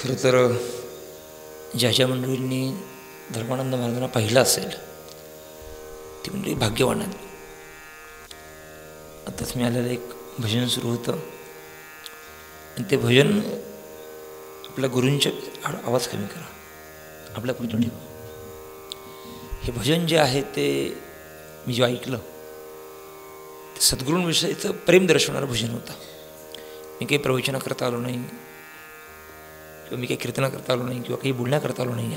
खरं तर ज्या ज्या मंडळींनी धर्मानंद महाराजांना पाहिलं असेल ती मंडळी भाग्यवान आहेत. आताच मी आलेलं एक भजन सुरू होतं आणि ते भजन आपल्या गुरूंच्या आवाज कमी करा, आपल्या पुढे ठेवा. हे भजन जे आहे ते मी जेव्हा ऐकलं ते सद्गुरूंविषयीचं प्रेम दर्शवणारं भजन होतं. मी काही प्रवचना करता आलो नाही किंवा मी काही कीर्तना करता आलो नाही किंवा काही बोलण्याकरता आलो नाही.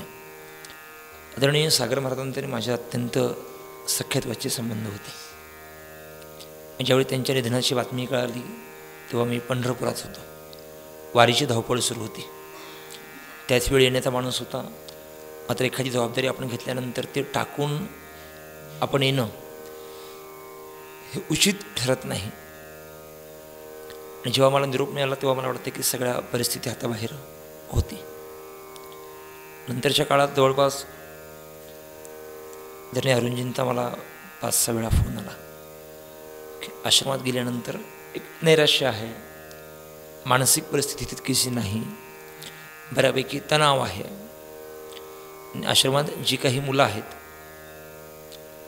आदरणीय सागर महाराजांतरी माझ्या अत्यंत सख्यत्वाचे संबंध होते. ज्यावेळी त्यांच्या निधनाची बातमी कळाली तेव्हा मी पंढरपुरात होतो. वारीची धावपळ सुरू होती. त्याच वेळी येण्याचा माणूस होता. मात्र एखादी जबाबदारी आपण घेतल्यानंतर ते टाकून आपण येणं हे उचित ठरत नाही. आणि जेव्हा मला निरोप मिळाला तेव्हा मला वाटतं की सगळ्या परिस्थिती हाताबाहेर होती. नंतरच्या काळात जवळपास धरणे अरुणजींचा मला 5-6 वेळा फोन आला की आश्रमात गेल्यानंतर एक नैराश्य आहे, मानसिक परिस्थिती तितकीशी नाही, बऱ्यापैकी तणाव आहे. आणि आश्रमात जी काही मुलं आहेत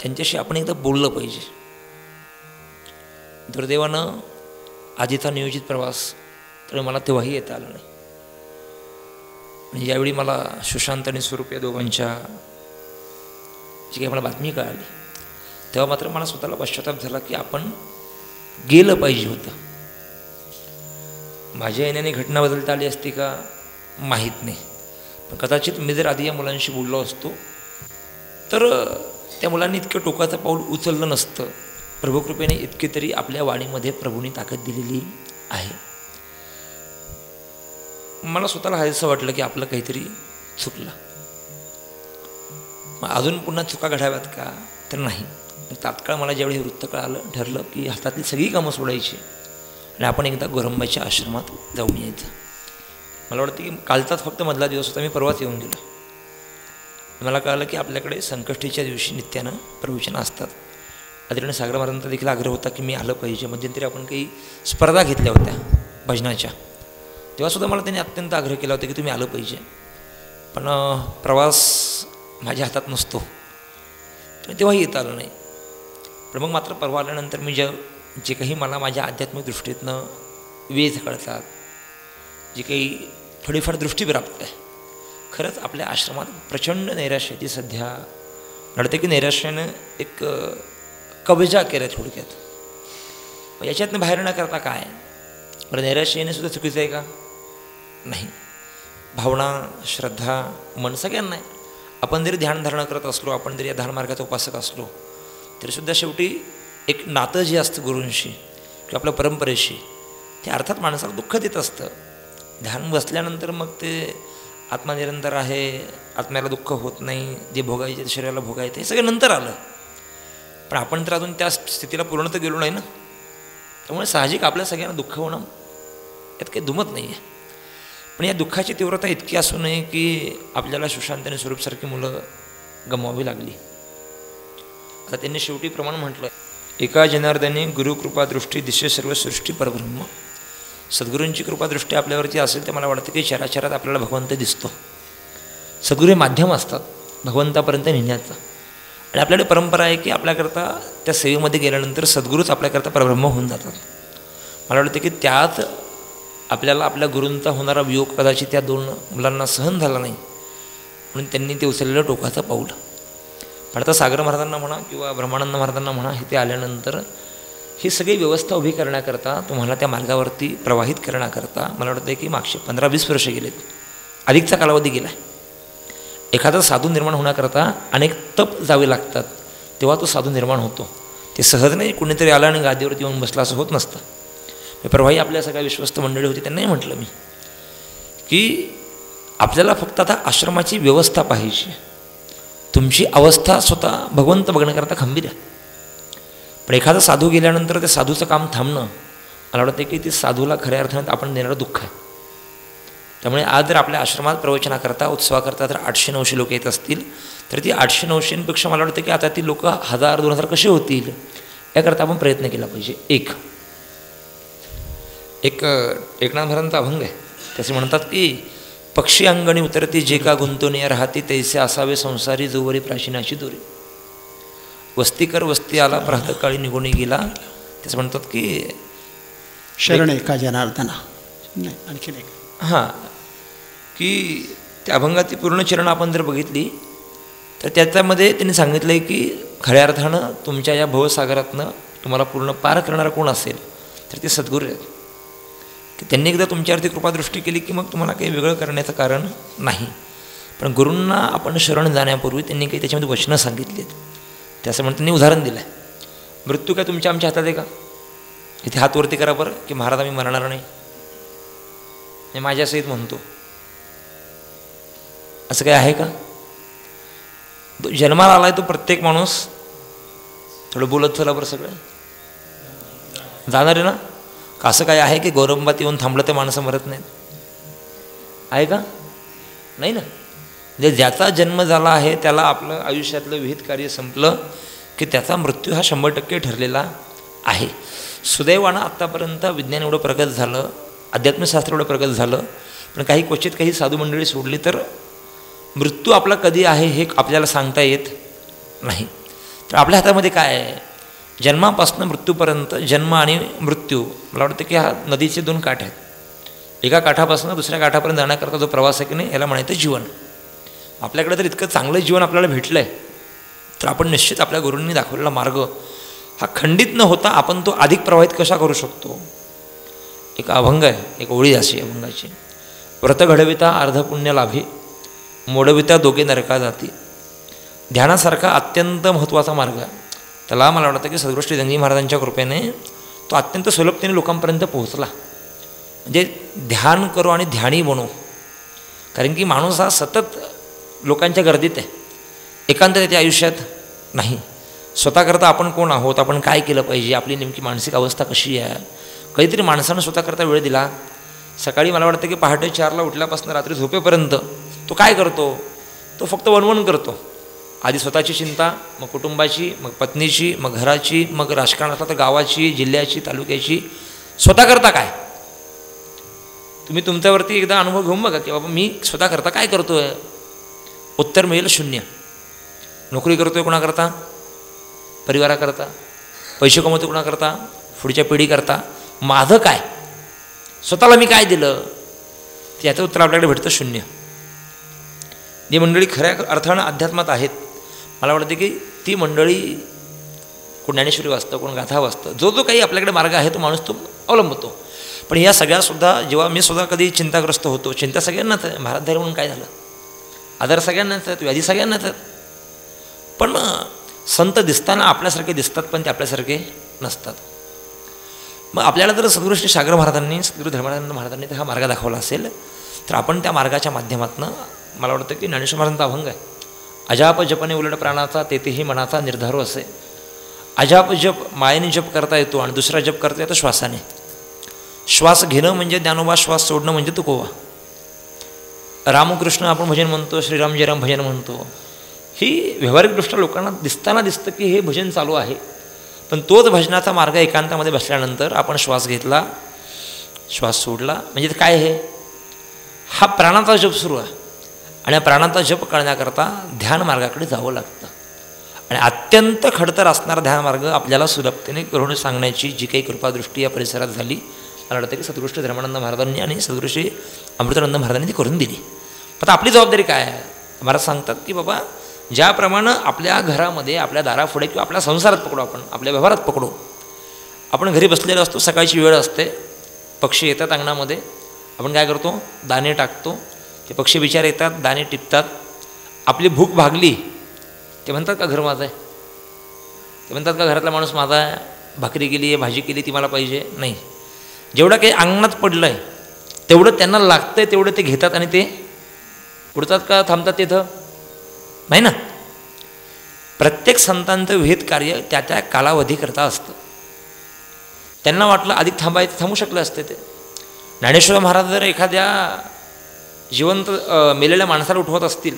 त्यांच्याशी आपण एकदा बोललं पाहिजे. दुर्दैवानं आधीचा नियोजित प्रवास तर मला तेव्हाही येता आला नाही. आणि यावेळी मला सुशांत आणि स्वरूप या दोघांच्या जी काही मला बातमी कळाली तेव्हा मात्र मला स्वतःला पश्चाताप झाला की आपण गेलं पाहिजे होतं. माझ्या येण्याने घटना बदलता आली असती का माहीत नाही, पण कदाचित मी जर आधी या मुलांशी बोललो असतो तर त्या मुलांनी इतकं टोकाचं पाऊल उचललं नसतं. प्रभुकृपेने इतके तरी आपल्या वाणीमध्ये प्रभूंनी ताकद दिलेली आहे. मला स्वतःला असं वाटलं की आपलं काहीतरी चुकलं. मग अजून पुन्हा चुका घडाव्यात का तर नाही. तात्काळ मला ज्यावेळी वृत्त कळालं ठरलं की हातातली सगळी कामं सोडायची आणि आपण एकदा गोरंबाच्या आश्रमात जाऊन यायचं. मला वाटतं की कालचाच फक्त मधला दिवस होता. मी परवाच येऊन गेलो. मला कळालं की आपल्याकडे संकष्टीच्या दिवशी नित्यानं प्रवचनं असतात. आदरणीय सागर महाराजांचा देखील आग्रह होता की मी आलं पाहिजे. मध्यंतरी आपण काही स्पर्धा घेतल्या होत्या भजनाच्या, तेव्हासुद्धा मला त्यांनी अत्यंत आग्रह केला होता की तुम्ही आलं पाहिजे. पण प्रवास माझ्या हातात नसतो तेव्हाही येता आलं नाही. पण मग मात्र परवा आल्यानंतर मी जे काही मला माझ्या आध्यात्मिक दृष्टीतनं वेध कळतात, जी काही थोडीफार दृष्टी प्राप्त आहे, खरंच आपल्या आश्रमात प्रचंड नैराश्याची सध्या वाटतं की नैराश्यानं एक कब्जा केला थोडक्यात. मग याच्यातनं बाहेर न करता काय बरं, नैराश्य येणं सुद्धा चुकीचं आहे का? नाही. भावना, श्रद्धा, मन सगळ्यांना आहे. आपण जरी ध्यानधारणा करत असलो, आपण जरी या ध्यानमार्गाचा उपासक असलो तरीसुद्धा शेवटी एक नातं जे असतं गुरूंशी किंवा आपल्या परंपरेशी ते अर्थात माणसाला दुःख देत असतं. ध्यान बसल्यानंतर मग ते आत्मा निरंतर आहे, आत्म्याला दुःख होत नाही, जे भोगायचे शरीराला भोगायचे हे सगळं नंतर आलं. पण आपण तर अजून त्या स्थितीला पूर्ण तर गेलो नाही ना. त्यामुळे साहजिक आपल्या सगळ्यांना दुःख होणं यात काही दुमत नाही आहे. पण या दुःखाची तीव्रता इतकी असू नये की आपल्याला सुशांत आणि स्वरूपसारखी मुलं गमवावी लागली. आता त्यांनी शेवटी प्रमाण म्हटलं, एका जनार्दने गुरुकृपादृष्टी दिसे सर्व सृष्टी परब्रह्म. सद्गुरूंची कृपादृष्टी आपल्यावरती असेल तर मला वाटतं की चराचरात आपल्याला भगवंत दिसतो. सद्गुरू हे माध्यम असतात भगवंतापर्यंत नेण्याचं. आणि आपल्याकडे परंपरा आहे की आपल्याकरता त्या सेवेमध्ये गेल्यानंतर सद्गुरूच आपल्याकरता परब्रह्म होऊन जातात. मला वाटतं की त्यात आपल्याला आपल्या गुरूंचा होणारा वियोग कदाचित त्या 2 मुलांना सहन झाला नाही म्हणून त्यांनी ते उचललेलं टोकाचं पाऊल. पण आता सागर महाराजांना म्हणा किंवा ब्रह्मानंद महाराजांना म्हणा, हे ते आल्यानंतर ही सगळी व्यवस्था उभी करण्याकरता, तुम्हाला त्या मार्गावरती प्रवाहित करण्याकरता मला वाटतं की मागचे 15-20 वर्ष गेलेत, अधिकचा कालावधी गेला आहे. एखादा साधू निर्माण होण्याकरता अनेक तप जावे लागतात, तेव्हा तो साधू निर्माण होतो. ते सहज नाही कुणीतरी आला आणि गादीवरती येऊन बसला असं होत नसतं. परवाही आपल्या सगळ्या विश्वस्त मंडळी होती त्यांनाही म्हटलं मी की आपल्याला फक्त आता आश्रमाची व्यवस्था पाहिजे. तुमची अवस्था स्वतः भगवंत बघण्याकरता खंबीर आहे. पण एखादा साधू गेल्यानंतर त्या साधूचं काम थांबणं मला वाटतं की ते साधूला खऱ्या अर्थानं आपण देणारं दुःख आहे. त्यामुळे आज जर आपल्या आश्रमात प्रवचनाकरता उत्सवाकरता जर 800-900 लोक येत असतील तर ती 800-900पेक्षा मला वाटतं की आता ती लोक 1000-2000 कशी होतील याकरता आपण प्रयत्न केला पाहिजे. एकनाथ महाराजांचा अभंग आहे, त्याचे म्हणतात की पक्षी अंगणी उतरती जे का गुंतून राहती तैसे असावे संसारी जोवरी प्राचीनाची दोरी. वस्तीकर वस्ती आला प्रातःकाळी निघून गेला. त्याचं म्हणतात की शरण एका जनार्दना. नाही आणखी नाही. हां, की त्या अभंगाची पूर्ण चरण आपण जर बघितली तर त्याच्यामध्ये त्यांनी सांगितलं आहे की खऱ्या अर्थानं तुमच्या या भवसागरातनं तुम्हाला पूर्ण पार करणारा कोण असेल तर ते सद्गुरू आहेत. की त्यांनी एकदा तुमच्यावरती कृपादृष्टी केली की मग तुम्हाला काही वेगळं करण्याचं कारण नाही. पण गुरूंना आपण शरण जाण्यापूर्वी त्यांनी काही त्याच्यामध्ये वचनं सांगितली आहेत. त्याचं म्हणून त्यांनी उदाहरण दिलं आहे. मृत्यू काय तुमच्या आमच्या हातात आहे का? इथे हात वरती करा बरं की महाराज आम्ही मरणार नाही, हे माझ्यासहित म्हणतो. असं काय आहे का? जन्माला आलाय तो प्रत्येक माणूस थोडं बोलत चला बरं सगळं जाणार आहे ना. का असं काय आहे की गौरंबात येऊन थांबलं तर माणसं मरत नाहीत? आहे का? नाही ना. म्हणजे ज्याचा जन्म झाला आहे त्याला आपलं आयुष्यातलं विहित कार्य संपलं की त्याचा मृत्यू हा 100% ठरलेला आहे. सुदैवानं आत्तापर्यंत विज्ञान एवढं प्रगत झालं, अध्यात्मशास्त्र एवढं प्रगत झालं, पण काही क्वचित काही साधू मंडळी सोडली तर मृत्यू आपला कधी आहे हे आपल्याला सांगता येत नाही. तर आपल्या हातामध्ये काय आहे? जन्मापासून मृत्यूपर्यंत जन्म आणि मृत्यू, मला वाटतं की हा नदीचे 2 काठ आहेत. एका काठापासून दुसऱ्या काठापर्यंत जाण्याकरता जो प्रवास आहे की नाही याला म्हणायचं जीवन. आपल्याकडे जर इतकं चांगलं जीवन आपल्याला भेटलं आहे तर आपण निश्चित आपल्या गुरूंनी दाखवलेला मार्ग हा खंडित न होता आपण तो अधिक प्रवाहित कसा करू शकतो. एक अभंग आहे, एक ओळी अशी अभंगाची. व्रत घडविता अर्ध पुण्य लाभी, मोडविता दोघे नरका जाती. ध्यानासारखा अत्यंत महत्त्वाचा मार्ग आहे. त्याला मला वाटतं की सद्गुरू श्री धनंजय महाराजांच्या कृपेने तो अत्यंत सुलभतेने लोकांपर्यंत पोहोचला. म्हणजे ध्यान करो आणि ध्यानी बनो. कारण की माणूस हा सतत लोकांच्या गर्दीत आहे, एकांत त्याच्या आयुष्यात नाही. स्वतःकरता आपण कोण आहोत, आपण काय केलं पाहिजे, आपली नेमकी मानसिक अवस्था कशी आहे. कधीतरी माणसानं स्वतःकरता वेळ दिला. सकाळी मला वाटतं की पहाटे 4ला उठल्यापासून रात्री झोपेपर्यंत तो काय करतो? तो फक्त वणवण करतो. आधी स्वतःची चिंता, मग कुटुंबाची, मग पत्नीची, मग घराची, मग राजकारण असलं तर गावाची, जिल्ह्याची, तालुक्याची. स्वतःकरता काय? तुम्ही तुमच्यावरती एकदा अनुभव घेऊन बघा की बाबा मी स्वतःकरता काय करतो आहे. उत्तर मिळेल 0. नोकरी करतो आहे कोणाकरता? परिवाराकरता. पैसे कमवतो कोणाकरता? पुढच्या पिढीकरता. माझं काय? स्वतःला मी काय दिलं? याचं उत्तर आपल्याकडे भेटतं 0. जी मंडळी खऱ्या अर्थानं अध्यात्मात आहेत, मला वाटतं की ती मंडळी कोण ज्ञानेश्वरी वाचतं, कोण गाथा वाचतं, जो जो काही आपल्याकडे मार्ग आहे तो माणूस तो अवलंबतो. पण या सगळ्यासुद्धा जेव्हा मी सुद्धा कधी चिंताग्रस्त होतो, चिंता सगळ्यांनाच आहे. महाराज धैर्य म्हणून काय झालं? आधार सगळ्यांनाच आहेत, व्याधी सगळ्यांनाच आहेत. पण संत दिसताना आपल्यासारखे दिसतात, पण ते आपल्यासारखे नसतात. मग आपल्याला जर सद्गुरू श्री सागर महाराजांनी, सद्गुरू धर्मानंद महाराजांनी हा मार्ग दाखवला असेल तर आपण त्या मार्गाच्या माध्यमातून, मला वाटतं की ज्ञानेश्वर महाराजांचा अभंग आहे, अजाप जपने उलट प्राणाचा तेथेही मनाचा निर्धारो असे. अजाप जप मायेने जप करता येतो आणि दुसरा जप करता येतो श्वासाने. श्वास घेणं म्हणजे ज्ञानोबा, श्वास सोडणं म्हणजे तुकोबा. रामकृष्ण आपण भजन म्हणतो, श्रीराम जयराम भजन म्हणतो. ही व्यावहारिकदृष्ट्या लोकांना दिसताना दिसतं की हे भजन चालू आहे, पण तोच भजनाचा मार्ग एकांतामध्ये बसल्यानंतर आपण श्वास घेतला, श्वास सोडला म्हणजे काय? हे हा प्राणाचा जप सुरू आहे. आणि प्राणाचा जप करण्याकरता ध्यान मार्गाकडे जावं लागतं. आणि अत्यंत खडतर असणारा ध्यान मार्ग आपल्याला सुलभतेने करून सांगण्याची जी काही कृपादृष्टी या परिसरात झाली, मला वाटतं की सद्गुरू श्री धर्मानंद महाराजांनी आणि सद्गुरू श्री अमृतानंद महाराजांनी ती करून दिली. आता आपली जबाबदारी काय आहे? महाराज सांगतात की बाबा ज्याप्रमाणे आपल्या घरामध्ये, आपल्या दारापुढे किंवा आपल्या संसारात पकडू, आपण आपल्या व्यवहारात पकडू, आपण घरी बसलेलो असतो, सकाळची वेळ असते, पक्षी येतात अंगणामध्ये, आपण काय करतो? दाणे टाकतो. ते पक्षी बिचार येतात, दाणे टिपतात. आपली भूक भागली, ते म्हणतात का घर माझं आहे? ते म्हणतात का घरातला माणूस माझा आहे, भाकरी केली आहे, भाजी केली, ती मला पाहिजे? नाही. जेवढं काही अंगणात पडलं आहे तेवढं त्यांना लागतं आहे, तेवढं ते घेतात आणि ते उडतात का थांबतात तिथं? नाही ना. प्रत्येक संतांचं विहित कार्य त्या त्या कालावधीकरता असतं. त्यांना वाटलं अधिक थांबायचं, थांबू शकलं असते ते. ज्ञानेश्वर महाराज जर एखाद्या जिवंत मेलेल्या माणसाला उठवत असतील,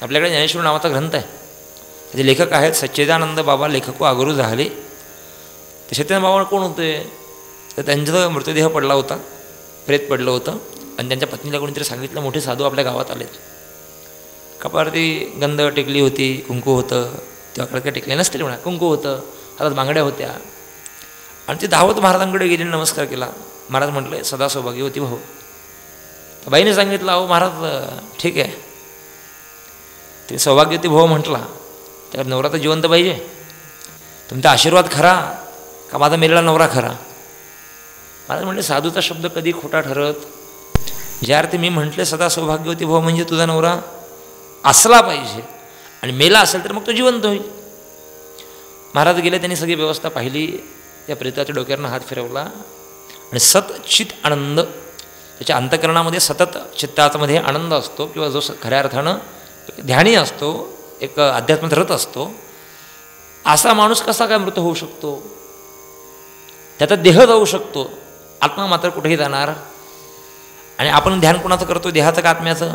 आपल्याकडे ज्ञानेश्वर नावाचा ग्रंथ आहे, त्याचे लेखक आहेत सच्चिदानंद बाबा, लेखक आगरू झाले. ते सच्चिदानंद बाबा कोण होते? तर त्यांचा मृतदेह पडला होता, प्रेत पडलं होतं आणि त्यांच्या पत्नीला कोणीतरी सांगितलं मोठे साधू आपल्या गावात आलेत. कपाळावरती गंध टेकली होती, कुंकू होतं. तेव्हा कडे काय टेकले नसतील म्हणा, कुंकू होतं, हातात बांगड्या होत्या. आणि ते धावत महाराजांकडे गेले, नमस्कार केला. महाराज म्हटले सदा सौभाग्यवती भाऊ. तर बाईने सांगितलं अहो महाराज ठीक आहे, ते सौभाग्यवती भाऊ म्हटला त्यावर नवरा तर जिवंत पाहिजे. तुमचा आशीर्वाद खरा का माझा मेलेला नवरा खरा? महाराज म्हटले साधूचा शब्द कधी खोटा ठरत. ज्या अर्थी मी म्हटले सदा सौभाग्यवती भाऊ म्हणजे तुझा नवरा असला पाहिजे आणि मेला असेल तर मग तो जिवंत होईल. महाराज गेले, त्यांनी सगळी व्यवस्था पाहिली. त्या प्रेताच्या डोक्यावरनं हात फिरवला आणि सतचित आनंद, त्याच्या अंतकरणामध्ये सतत चित्तामध्ये आनंद असतो किंवा जो खऱ्या अर्थानं ध्यानी असतो, एक अध्यात्मात रत असतो. असा माणूस कसा काय मृत होऊ शकतो? त्याचा देह जाऊ शकतो, आत्मा मात्र कुठेही जाणार. आणि आपण ध्यान कोणाचं करतो, देहाचं का आत्म्याचं?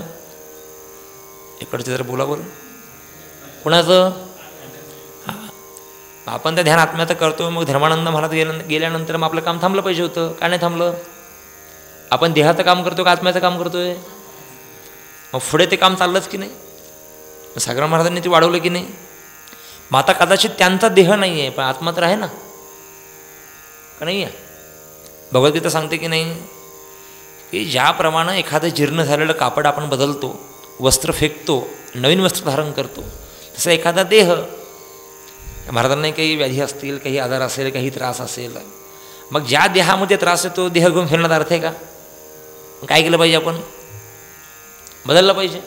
इकडचे जर बोला बरं, कुणाचं? हां, आपण त्या ध्यान आत्म्याचं करतो. मग धर्मानंद महाराज गेल्यानंतर मग आपलं काम थांबलं पाहिजे होतं, का नाही थांबलं? आपण देहाचं काम करतो का आत्म्याचं काम करतोय? मग पुढे ते काम चाललंच की नाही? सागरा महाराजांनी ते वाढवलं की नाही? मग आता कदाचित त्यांचा देह नाही आहे पण आत्मा तर आहे ना, का नाही आहे? भगवद्गीता सांगते की नाही की ज्याप्रमाणे एखादं जीर्ण झालेलं कापड आपण बदलतो, वस्त्र फेकतो, नवीन वस्त्र धारण करतो, तसं एखादा देह, महाराजांना काही व्याधी असतील, काही आजार असेल, काही त्रास असेल, मग ज्या देहामध्ये त्रास येतो देह घेऊन फिरण्याचा अर्थ आहे का? काय केलं पाहिजे? आपण बदललं पाहिजे.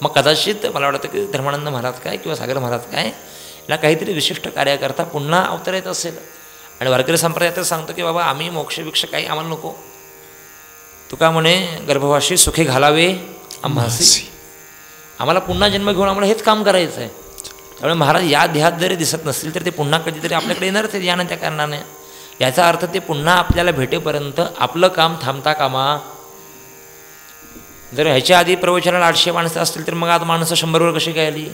मग कदाचित मला वाटतं की धर्मानंद महाराज काय किंवा सागर महाराज काय याला काहीतरी विशिष्ट कार्याकरता पुन्हा अवतार येत असेल. आणि वारकरी संप्रदायात सांगतो की बाबा आम्ही मोक्षभिक्षा काही आम्हाला नको. तुका म्हणे गर्भवाशी सुखे घालावे आम्हासी, आम्हाला पुन्हा जन्म घेऊन आम्हाला हेच काम करायचं आहे. त्यामुळे महाराज या देहात जरी दिसत नसतील तर ते पुन्हा कधीतरी आपल्याकडे येणारच आहे यानं त्या कारणाने. याचा अर्थ ते पुन्हा आपल्याला भेटेपर्यंत आपलं काम थांबता कामा. जर ह्याच्या आधी प्रवचनाला 800 माणसं असतील तर मग आज माणसं 100वर कशी काय आली?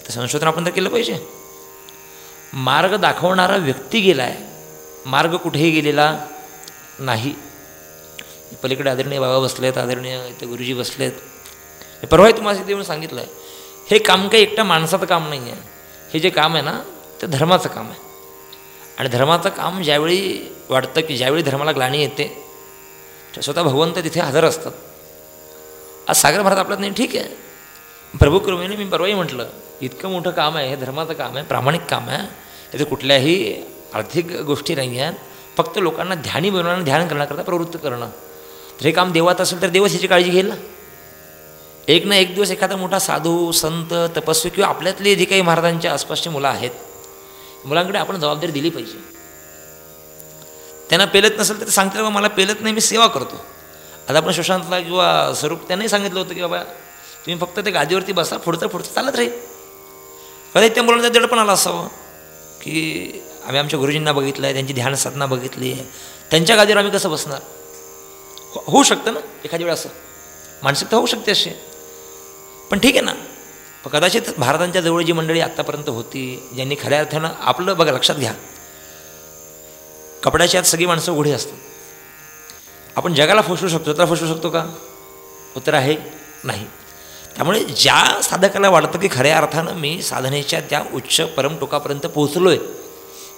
तर संशोधन आपण तर केलं पाहिजे. मार्ग दाखवणारा व्यक्ती गेला आहे, मार्ग कुठेही गेलेला नाही. पलीकडे आदरणीय बाबा बसलेत, आदरणीय इथे गुरुजी बसलेत. परवा तुम्हाला इथे येऊन सांगितलं आहे हे काम काही एकट्या माणसाचं काम नाही आहे. हे जे काम आहे ना ते धर्माचं काम आहे. आणि धर्माचं काम ज्यावेळी वाटतं की ज्यावेळी धर्माला ग्लानी येते स्वतः भगवंत तिथे हजर असतात. आज सागर महाराज आपल्यात नाही, ठीक आहे, प्रभू कृपेने मी परवाही म्हटलं इतकं मोठं काम आहे, हे धर्माचं काम आहे, प्रामाणिक काम आहे. याचे कुठल्याही आर्थिक गोष्टी नाही आहेत, फक्त लोकांना ध्यानी बनवणं, ध्यान करण्याकरता प्रवृत्त करणं. तर हे काम देवात असेल तर देवच ह्याची काळजी घेईल ना. एक ना एक दिवस एखादा मोठा साधू, संत, तपस्वी किंवा आपल्यातले जे काही महाराजांच्या आसपासची मुलं आहेत, मुलांकडे आपण जबाबदारी दिली पाहिजे. त्यांना पेलत नसेल तर सांगते बाबा मला पेलत नाही, मी सेवा करतो. आता आपण सुशांतला किंवा स्वरूप त्यांनाही सांगितलं होतं की बाबा तुम्ही फक्त ते गादीवरती बसा, पुढचं चालत राहील. कधी त्या मुलांना दडपण आलं असावं की आम्ही आमच्या गुरुजींना बघितलं आहे, त्यांची ध्यान साधना बघितली आहे, त्यांच्या गादीवर आम्ही कसं बसणार? होऊ शकतं ना एखादी वेळ, असं मानसिकता होऊ शकते अशी. पण ठीक आहे ना, पण कदाचित भारतांच्या जवळ जी मंडळी आत्तापर्यंत होती ज्यांनी खऱ्या अर्थानं आपलं बघा, लक्षात घ्या, कपड्याच्या आत सगळी माणसं उघडी असतात. आपण जगाला फसवू शकतो, तर फसवू शकतो का? उत्तर आहे नाही. त्यामुळे ज्या साधकाला वाटतं की खऱ्या अर्थानं मी साधनेच्या त्या उच्च परमटोकापर्यंत पोहोचलो आहे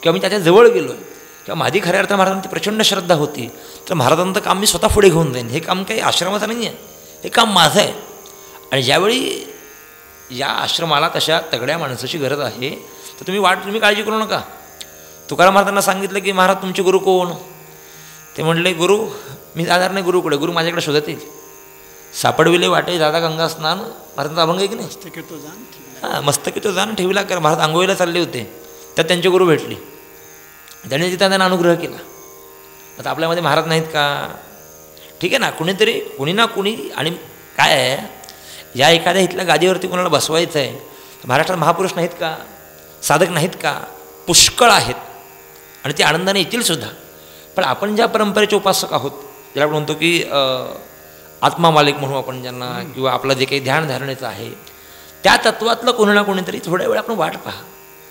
किंवा मी त्याच्या जवळ गेलो आहे किंवा माझी खऱ्या अर्थानं महाराजांची प्रचंड श्रद्धा होती, तर महाराजांचं काम मी स्वतः पुढे घेऊन जाईन. हे काम काही आश्रमाचं नाही आहे, हे काम माझं आहे. आणि ज्यावेळी या आश्रमाला तशा तगड्या माणसाची गरज आहे तर तुम्ही काळजी करू नका. तुकाराम महाराजांना सांगितलं की महाराज तुमचे गुरु कोण? ते म्हणले गुरु मी जाणार नाही गुरुकडे, गुरु माझ्याकडे शोधत येईल. सापडविले वाटे दादा गंगा स्नान, महाराजांचा अभंग आहे की नाही? हां, मस्तकी तो जाण ठेवला कर. महाराज आंघोळीला चालले होते, त्यात त्यांचे गुरु भेटले, त्यांनी तिथं त्यांना अनुग्रह केला. आता आपल्यामध्ये महाराज नाहीत का? ठीक आहे ना, कुणीतरी कुणी ना कुणी. आणि काय आहे, या एखाद्या इथल्या गादीवरती कोणाला बसवायचं आहे, महाराष्ट्रात महापुरुष नाहीत का? साधक नाहीत का? पुष्कळ आहेत आणि ते आनंदाने येतील सुद्धा. पण आपण ज्या परंपरेचे उपासक आहोत, ज्याला आपण म्हणतो की आत्मा मालिक म्हणू आपण ज्यांना, किंवा आपलं जे काही ध्यान धारणेचं आहे त्या तत्वातलं कोणी ना कोणीतरी थोड्या वेळ आपण वाट पहा.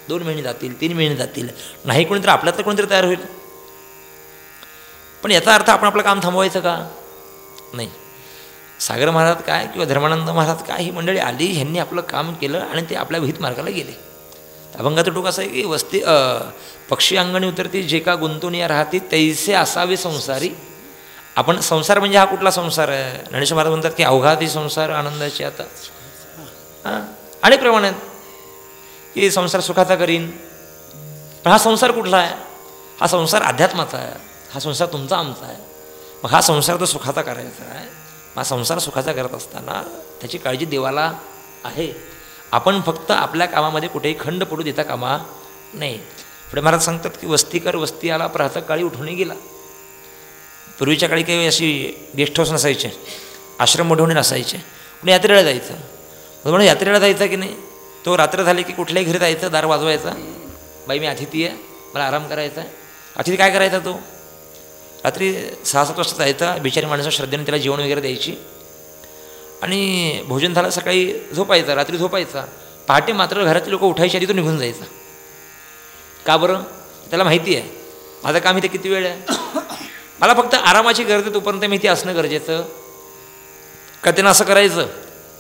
2 महिने जातील, 3 महिने जातील, नाही कोणीतरी आपल्यातलं कोणीतरी तयार होईल. पण याचा अर्थ आपण आपलं काम थांबवायचं का? नाही. सागर महाराज काय किंवा धर्मानंद महाराज काय, ही मंडळी आली, ह्यांनी आपलं काम केलं आणि ते आपल्या विहित मार्गाला गेले. अभंगाचं टोक असं आहे की वस्ती पक्षी अंगणी उतरती जे का गुंतून या राहती तैसे असावे संसारी. आपण संसार म्हणजे हा कुठला संसार आहे? ज्ञानेश्वर महाराज म्हणतात की अवघाती संसार आनंदाची आता. अनेक प्रमाणात की संसार सुखाचा करीन, पण हा संसार कुठला आहे? हा संसार अध्यात्माचा आहे, हा संसार तुमचा आमचा आहे. मग हा संसार तर सुखाचा करायचा आहे. हा संसार सुखाचा करत असताना त्याची काळजी देवाला आहे. आपण फक्त आपल्या कामामध्ये कुठेही खंड पडू देता कामा नाही. पुढे महाराज सांगतात की वस्ती कर वस्ती आला प्रातःकाळी उठून गेला. पूर्वीच्या काळी काही अशी गेस्ट हाऊस नसायचे, आश्रम मोठे नसायचे. कुणी यात्रेला जायचं, म्हणून यात्रेला जायचं की नाही, तो रात्र झाली की कुठल्याही घरी जायचं, दार वाजवायचा, बाई मी अतिथी आहे, मला आराम करायचा आहे. अतिथी काय करायचा, तो रात्री 6-7 वाजता जायचा, बिचारी माणसं श्रद्धेने त्याला जेवण वगैरे द्यायची आणि भोजन झालं सकाळी झोपायचा, रात्री झोपायचा. पहाटे मात्र घरातले लोक उठायच्या आधी तो निघून जायचा. का बरं? त्याला माहिती आहे माझं काम इथे किती वेळ आहे, मला फक्त आरामाची गरज आहे, तोपर्यंत मी इथे असणं गरजेचं. का त्यानं असं करायचं,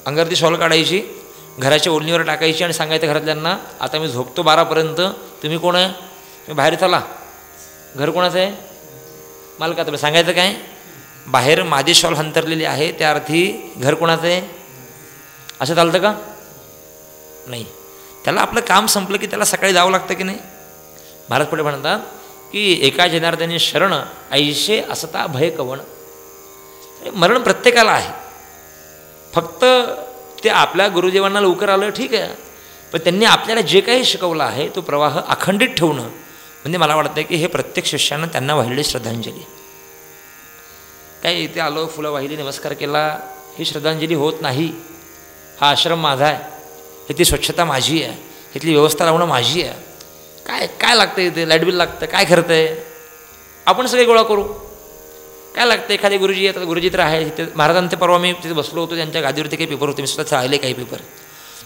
अंगावरती शॉल काढायची, घराच्या ओढणीवर टाकायची आणि सांगायचं घरातल्यांना आता मी झोपतो 12पर्यंत, तुम्ही कोण आहे, तुम्ही बाहेर चला. घर कोणाचं आहे? मालकाचं. सांगायचं काय, बाहेर माझी शॉल हंतरलेली आहे, त्या अर्थी घर कोणाचं आहे? असं चालतं का? नाही. त्याला आपलं काम संपलं की त्याला सकाळी जावं लागतं की नाही. महाराज पुढे म्हणतात की एका जनार्दनी शरण ऐशे असता भय कवण. मरण प्रत्येकाला आहे, फक्त ते आपल्या गुरुदेवांना लवकर आलं ठीक आहे, पण त्यांनी आपल्याला जे काही शिकवलं आहे तो प्रवाह अखंडित ठेवणं म्हणजे मला वाटतं की हे प्रत्येक शिष्यानं त्यांना वाहिलेली श्रद्धांजली. काय इथे आलो, फुलं वाहिली, नमस्कार केला, ही श्रद्धांजली होत नाही. हा आश्रम माझा आहे, इथली स्वच्छता माझी आहे, इथली व्यवस्था लावणं माझी आहे. काय काय लागतं इथे? लाईट बिल लागतं, काय खर्च आहे, आपण सगळे गोळा करू. काय लागतं? एखादे गुरुजी येतात, गुरुजी तर आहे तिथे. महाराजांचे परवा मी तिथे बसलो होतो, त्यांच्या गादीवरती काही पेपर होते, मी स्वतः चाळले काही पेपर,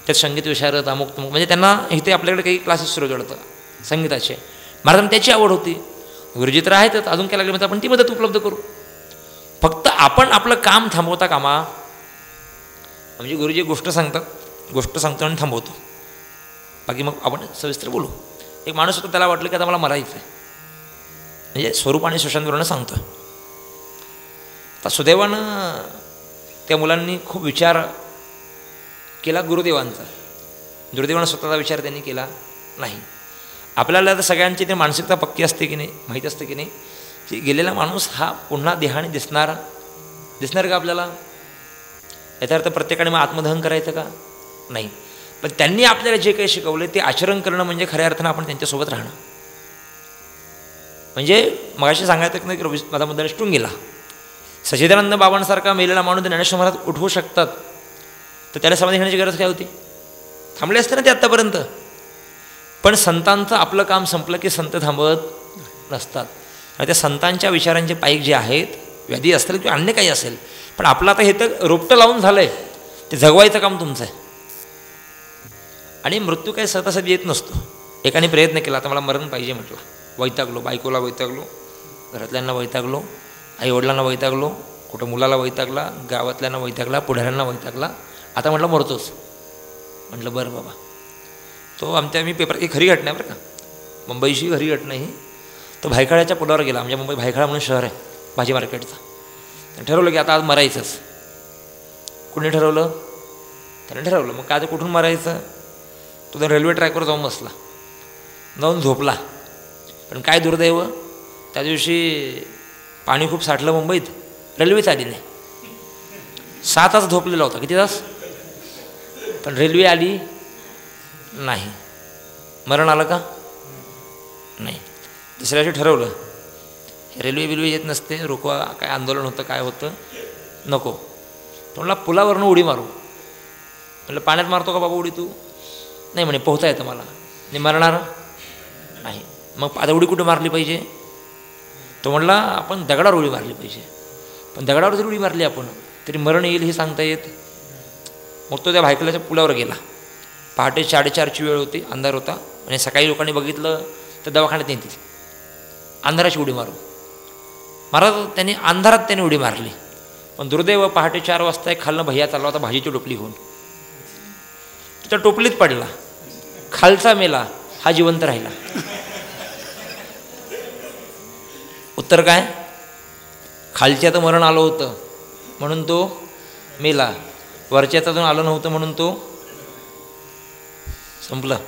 त्यात संगीत विशारद अमुक तमुक, म्हणजे त्यांना इथे आपल्याकडे काही क्लासेस सुरू होतं संगीताचे. महाराजांना त्याची आवड होती, गुरुजी तर आहेतच, अजून काय लागलं आपण ती मदत उपलब्ध करू. फक्त आपण आपलं काम थांबवता कामा. म्हणजे गुरुजी गोष्ट सांगतात, गोष्ट सांगतो आणि थांबवतो, बाकी मग आपण सविस्तर बोलू. एक माणूस होता, त्याला वाटलं की आता मला मरायचं आहे, म्हणजे स्वरूप आणि सुशांतवरून सांगतो. आता सुदैवानं त्या मुलांनी खूप विचार केला गुरुदेवांचा, गुरुदेवांना स्वतःचा विचार त्यांनी केला नाही. आपल्याला तर सगळ्यांची ते मानसिकता पक्की असते की नाही, माहीत असते की नाही, की गेलेला माणूस हा पुन्हा देहाने दिसणार का आपल्याला? याचा अर्थ प्रत्येकाने मग आत्मदहन करायचं का? नाही. पण त्यांनी आपल्याला जे काही शिकवले ते आचरण करणं म्हणजे खऱ्या अर्थानं आपण त्यांच्यासोबत राहणं. म्हणजे मगाशी सांगायचं नाही की माझा मुद्दा निष्ठून गेला. सच्चिदानंद बाबांसारखा मेलेला माणूस ज्ञानेश्वर महाराज उठवू शकतात, तर त्याला समाधी घेण्याची गरज काय होती? थांबले असते ना ते आत्तापर्यंत. पण संतांचं आपलं काम संपलं की संत थांबत नसतात. आणि त्या संतांच्या विचारांचे पाईक जे आहेत, व्याधी असतील किंवा अन्य काही असेल, पण आपलं आता हे तर रोपटं लावून झालं आहे, ते जगवायचं काम तुमचं आहे. आणि मृत्यू काही सहजासहज येत नसतो. एकाने प्रयत्न केला, आता मला मरण पाहिजे म्हटलं, वैतागलो, बायकोला वैतागलो, घरातल्यांना वैतागलो, आईवडिलांना वैतागलो, कुठं मुलाला वैतागला, गावातल्यांना वैतागला, पुढाऱ्यांना वैतागला, आता म्हटलं मरतोच. म्हटलं बरं बाबा. तो आमच्या मी पेपर, एक खरी घटना आहे बरं का, मुंबईची खरी घटना ही. तो भायखळ्याच्या पुलावर गेला, म्हणजे मुंबई भायखळा म्हणून शहर आहे भाजी मार्केटचं. ठरवलं की आता आज मरायचंच. कुणी ठरवलं? त्याने ठरवलं. मग काय कुठून मरायचं? तो तर रेल्वे ट्रॅकवर जाऊन बसला, जाऊन झोपला. पण काय दुर्दैव, त्या दिवशी पाणी खूप साठलं मुंबईत, रेल्वेच आली नाही. 7 तास झोपलेला होता. किती तास? पण रेल्वे आली नाही. मरण आलं का? नाही. दुसऱ्या दिवशी ठरवलं, रेल्वे येत नसते, रोकवा, काय आंदोलन होतं, काय होतं, नको. तो म्हणला पुलावरनं उडी मारू. म्हटलं पाण्यात मारतो का बाबा उडी तू? नाही म्हणे, पोहता येतं मला. नाही मरणार नाही. मग आता उडी कुठे मारली पाहिजे? तो म्हणला आपण दगडावर उडी मारली पाहिजे. पण दगडावर जरी उडी मारली आपण तरी मरण येईल हे सांगता येत. मग तो त्या भायखळ्याच्या पुलावर गेला. पहाटे 4:30ची वेळ होती, अंधार होता, आणि सकाळी लोकांनी बघितलं तर दवाखान्यात येतील, अंधाराची उडी मारू. महाराज त्यांनी अंधारात उडी मारली. पण दुर्दैव पहाटे 4 वाजता एक खालनं भैया चालला होता भाजीची टोपली घेऊन, त्या टोपलीत पडला, खालचा मेला, हा जिवंत राहिला. उत्तर काय? खालच्यात मरण आलं होतं म्हणून तो मेला, वरच्यात अजून आलं नव्हतं म्हणून तो संपला.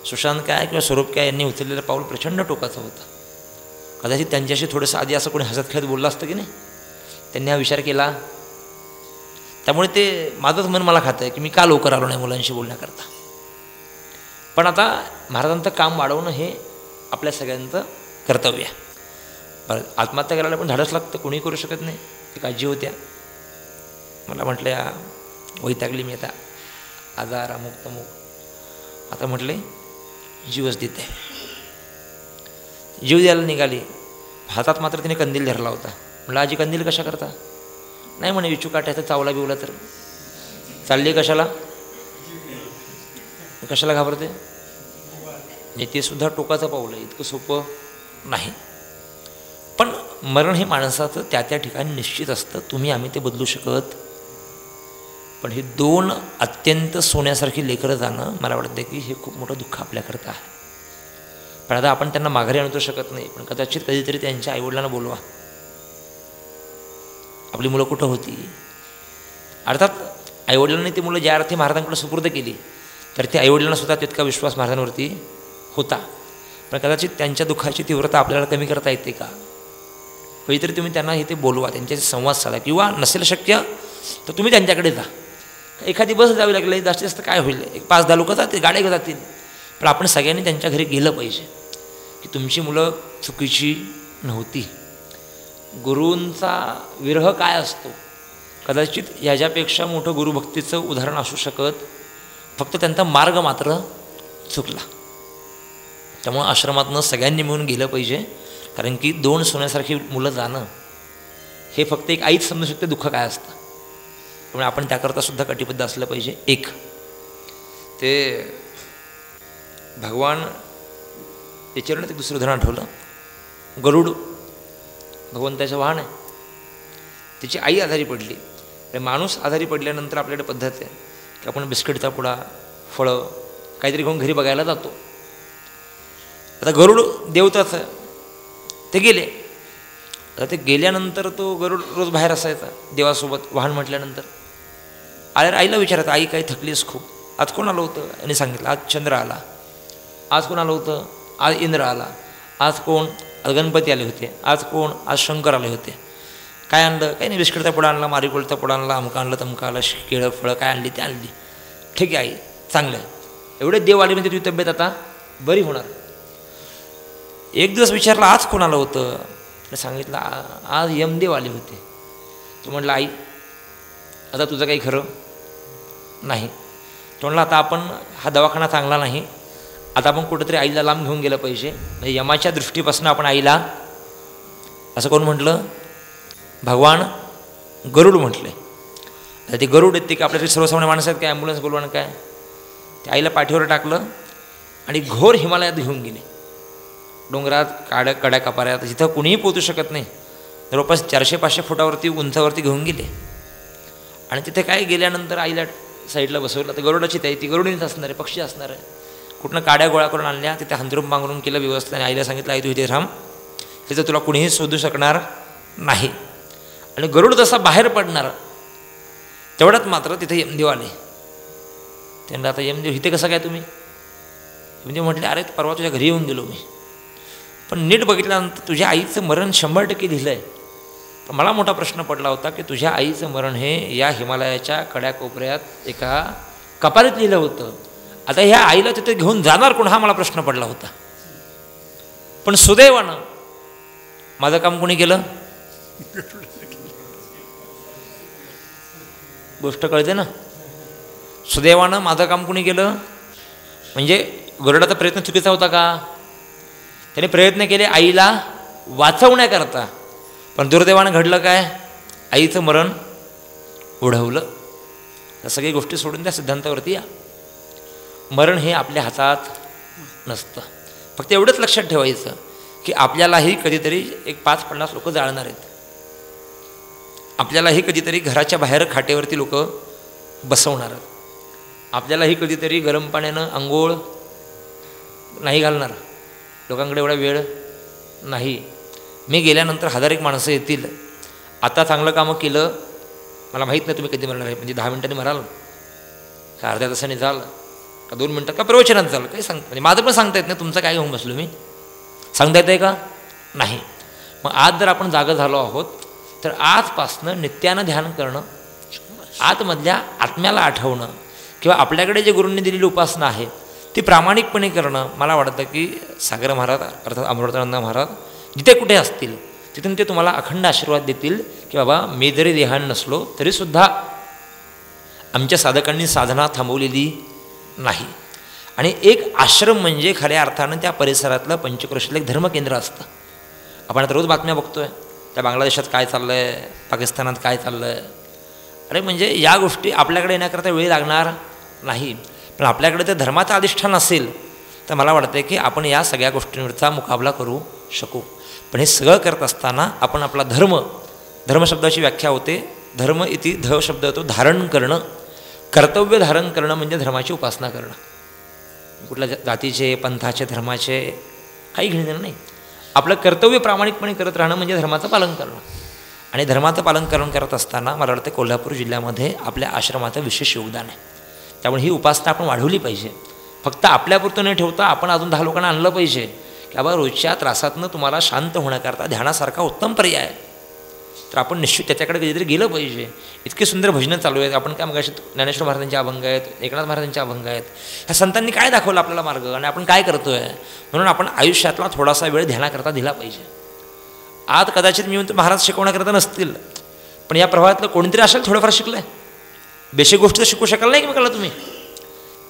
सुशांत काय किंवा स्वरूप काय यांनी उचललेलं पाऊल प्रचंड टोकाचं होतं. कदाचित त्यांच्याशी थोडंसं आधी असं कोणी हसत खेळत बोललं असतं की नाही, त्यांनी हा विचार केला. त्यामुळे ते माझंच मन मला खातं आहे की मी का लवकर आलो नाही मुलांशी बोलण्याकरता. पण आता महाराजांचं काम वाढवणं हे आपल्या सगळ्यांचं कर्तव्य आहे. बरं, आत्महत्या करायला पण धाडस लागतं, कोणी करू शकत नाही. एक आजी होत्या, मला म्हटल्या वैतागली मी आता, आजार अमुक तमुक, आता म्हटले जीवच देते. जीव द्यायला निघाली, हातात मात्र तिने कंदील धरला होता. म्हटलं आजी कंदील कशा करता? नाही म्हणे विचू काट्याचा चावला बिवला तर. चालली कशाला? कशाला घाबरते? ते सुद्धा टोकाचं पाऊल आहे, इतकं सोपं नाही. पण मरण हे माणसाचं त्या त्या ठिकाणी निश्चित असतं, तुम्ही आम्ही ते बदलू शकत. पण हे 2 अत्यंत सोन्यासारखी लेकरं जाणं, मला वाटतं की हे खूप मोठं दुःख आपल्याकरता आहे. पण आता आपण त्यांना माघारी आणू शकत नाही, पण कदाचित कधीतरी त्यांच्या आईवडिलांना बोलवा, आपली मुलं कुठं होती. अर्थात आईवडिलांनी ती मुलं ज्या अर्थी महाराजांकडे सुपूर्द केली, तर ते आईवडिलांना सुद्धा तितका विश्वास महाराजांवरती होता. पण कदाचित त्यांच्या दुःखाची तीव्रता आपल्याला कमी करता येते का? कधीतरी तुम्ही त्यांना इथे बोलवा, त्यांच्याशी संवाद साधा, किंवा नसेल शक्य तर तुम्ही त्यांच्याकडे जा. एखादी बस जावी लागली, जास्तीत जास्त काय होईल, एक 5-10 लोक जातील, गाड्या घेऊन जातील. पण आपण सगळ्यांनी त्यांच्या घरी गेलं पाहिजे की तुमची मुलं चुकीची नव्हती. गुरूंचा विरह काय असतो, कदाचित ह्याच्यापेक्षा मोठं गुरुभक्तीचं उदाहरण असू शकत, फक्त त्यांचा मार्ग मात्र चुकला. त्यामुळं आश्रमातनं सगळ्यांनी मिळून गेलं पाहिजे. कारण की 2 सोन्यासारखी मुलं जाणं हे फक्त एक आईच समजू शकते दुःख काय असतं. त्यामुळे आपण त्याकरता सुद्धा कटिबद्ध असलं पाहिजे. एक ते भगवान याच्यावरून एक दुसरं उदाहरण आठवलं. गरुड भगवंताचं वाहन आहे, त्याची आई आजारी पडली. आणि माणूस आजारी पडल्यानंतर आपल्याकडे पद्धत आहे की आपण बिस्किटचा पुडा, फळं काहीतरी घेऊन घरी बघायला जातो. आता गरुड देवताचं, ते गेले. आता ते गेल्यानंतर तो गरुड रोज बाहेर असायचा देवासोबत वाहन म्हटल्यानंतर. आईला विचारायचं, आई काही थकलीस खूप, आज कोण आलं होतं? यांनी सांगितलं आज चंद्र आला. आज कोण आलं होतं? आज इंद्र आला. आज कोण? आज गणपती आले होते. आज कोण? आज शंकर आले होते. काय आणलं? काही नाही, बिस्किटचा पुडा आणला, मारीगोल्डचा पुडा आणला, अमका आणलं, तमका आला, केळं फळं काय आणली ते आणली. ठीक आहे आई, चांगलं आहे. एवढे देव आले म्हणजे तुझी तब्येत आता बरी होणार. एक दिवस विचारला आज कोण आलं होतं? सांगितलं आज यमदेव आले होते. तो म्हटलं आई आता तुझं काही खरं नाही. तो म्हणला आता आपण हा दवाखाना चांगला नाही, आता आपण कुठंतरी आईला लांब घेऊन गेलं पाहिजे. म्हणजे यमाच्या दृष्टीपासून आपण आईला, असं कोण म्हटलं? भगवान गरुड म्हटले. आता ते गरुड येते की आपल्याकडे सर्वसामान्य माणसं आहेत काय, ॲम्ब्युलन्स बोलवणं काय? ते आईला पाठीवर टाकलं आणि घोर हिमालयात घेऊन गेले. डोंगरात कड्या कपाऱ्यात जिथं कुणीही पोचू शकत नाही, जवळपास 400-500 फुटावरती उंचावरती घेऊन गेले. आणि तिथे काय गेल्यानंतर आईला साईडला बसवलं. तर गरुडाची ती गरुडीच असणार आहे, पक्षी असणार आहे. कुठनं काड्या गोळा करून आणल्या, तिथे हंतरून पांघरून केलं व्यवस्थित. आणि आईला सांगितलं आई तू इथे थांब, तिथं तुला कुणीही शोधू शकणार नाही. आणि गरुड जसा बाहेर पडणार तेवढ्यात मात्र तिथे यमदेव आले. त्यांना आता यमदेव इथे कसं काय तुम्ही? यमदेव म्हटले अरे परवा तुझ्या घरी येऊन गेलो मी, पण नीट बघितल्यानंतर तुझ्या आईचं मरण 100% लिहिलं आहे. पण मला मोठा प्रश्न पडला होता की तुझ्या आईचं मरण हे या हिमालयाच्या कड्या कोपऱ्यात एका कपारीत लिहिलं होतं. आता ह्या आईला तिथे घेऊन जाणार कोण, हा मला प्रश्न पडला होता. पण सुदैवानं माझं काम कोणी केलं? गोष्ट कळते ना. सुदैवानं माझं काम कोणी केलं? म्हणजे गरुडाचा प्रयत्न चुकीचा होता का? त्याने प्रयत्न केले आईला वाचवण्याकरता, पण दुर्दैवानं घडलं काय? आईचं मरण ओढवलं. त्या सगळी गोष्टी सोडून त्या सिद्धांतावरती या. मरण हे आपल्या हातात नसतं. फक्त एवढंच लक्षात ठेवायचं की आपल्यालाही कधीतरी एक 5-50 लोक जाळणार आहेत. आपल्यालाही कधीतरी घराच्या बाहेर खाटेवरती लोक बसवणार, आपल्यालाही कधीतरी गरम पाण्यानं आंघोळ नाही घालणार, लोकांकडे एवढा वेळ नाही. मी गेल्यानंतर 1000 माणसं येतील. आता चांगलं कामं केलं, मला माहीत नाही तुम्ही कधी मरणार आहे, म्हणजे 10 मिनिटांनी मराल का, अर्ध्या तासाने जाल का, 2 मिनटात का, प्रवचनात जाल, काही सांगता म्हणजे माझं पण सांगता येत नाही, तुमचं काय घेऊन बसलो मी, सांगता येत आहे का नाही. मग आज जर आपण जागं झालो आहोत तर आजपासनं नित्यानं ध्यान करणं, आतमधल्या आत्म्याला आठवणं किंवा आपल्याकडे जे गुरूंनी दिलेली उपासना आहे ती प्रामाणिकपणे करणं. मला वाटतं की सागर महाराज अर्थात अमृतानंद महाराज जिथे कुठे असतील तिथून ते तुम्हाला अखंड आशीर्वाद देतील की बाबा मी जरी देहान नसलो तरीसुद्धा आमच्या साधकांनी साधना थांबवलेली नाही. आणि एक आश्रम म्हणजे खऱ्या अर्थानं त्या परिसरातलं पंचक्रोशीतलं एक धर्मकेंद्र असतं. आपण आता रोज बातम्या बघतो आहे, त्या बांगलादेशात काय चाललं आहे, पाकिस्तानात काय चाललं आहे. अरे म्हणजे या गोष्टी आपल्याकडे येण्याकरता वेळ लागणार नाही, पण आपल्याकडे ते धर्माचं अधिष्ठान असेल तर मला वाटतं की आपण या सगळ्या गोष्टींवरचा मुकाबला करू शकू. पण हे सगळं करत असताना आपण आपला धर्मशब्दाची व्याख्या होते, धर्म इति ध शब्द होतो धारण करणं, कर्तव्य धारण करणं म्हणजे धर्माची उपासना करणं. कुठल्या जातीचे, पंथाचे, धर्माचे काही घेणं नाही, आपलं कर्तव्य प्रामाणिकपणे करत राहणं म्हणजे धर्माचं पालन करणं. आणि धर्माचं पालन करत असताना मला वाटतं कोल्हापूर जिल्ह्यामध्ये आपल्या आश्रमाचं विशेष योगदान आहे. त्यामुळे ही उपासना आपण वाढवली पाहिजे. फक्त आपल्यापुरतं न ठेवता आपण अजून 10 लोकांना आणलं पाहिजे की बाबा रोजच्या त्रासातनं तुम्हाला शांत होण्याकरता ध्यानासारखा उत्तम पर्याय आहे, तर आपण निश्चित त्याच्याकडे कधीतरी गेलं पाहिजे. इतके सुंदर भजनं चालू आहेत. आपण काय मगाशी ज्ञानेश्वर महाराजांचे अभंग आहेत, एकनाथ महाराजांचे अभंग आहेत. ह्या संतांनी काय दाखवलं आपल्याला मार्ग आणि आपण काय करतो आहे, म्हणून आपण आयुष्यातला थोडासा वेळ ध्यानाकरता दिला पाहिजे. आज कदाचित मी म्हणतो महाराज शिकवण्याकरता नसतील, पण या प्रवाहातलं कोणीतरी असेल थोडंफार शिकलं आहे. बेसिक गोष्टी तर शिकू शकाल नाही की मग तुम्ही.